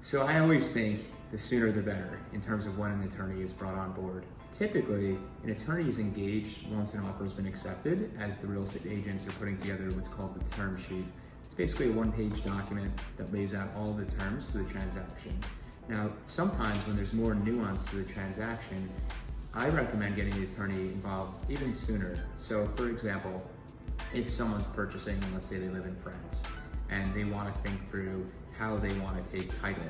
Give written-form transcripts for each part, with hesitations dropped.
So I always think the sooner the better in terms of when an attorney is brought on board. Typically, an attorney is engaged once an offer has been accepted, as the real estate agents are putting together what's called the term sheet. It's basically a one-page document that lays out all the terms to the transaction. Now, sometimes when there's more nuance to the transaction, I recommend getting the attorney involved even sooner. So for example, if someone's purchasing, and let's say they live in France, and they want to think through how they want to take title,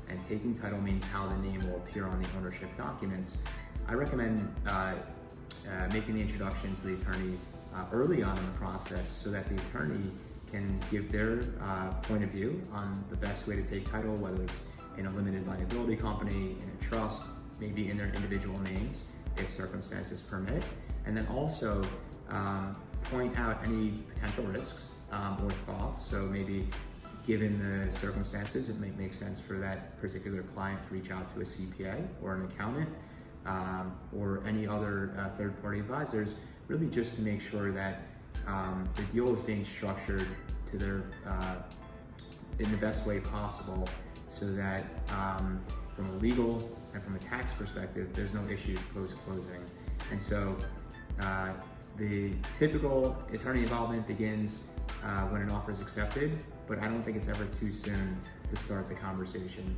and taking title means how the name will appear on the ownership documents, I recommend making the introduction to the attorney early on in the process so that the attorney can give their point of view on the best way to take title, whether it's in a limited liability company, in a trust, maybe in their individual names, if circumstances permit, and then also point out any potential risks or thoughts. So maybe given the circumstances, it might make sense for that particular client to reach out to a CPA or an accountant or any other third-party advisors, really just to make sure that the deal is being structured to their in the best way possible, so that from a legal and from a tax perspective, there's no issues post-closing. And so the typical attorney involvement begins when an offer is accepted, but I don't think it's ever too soon to start the conversation.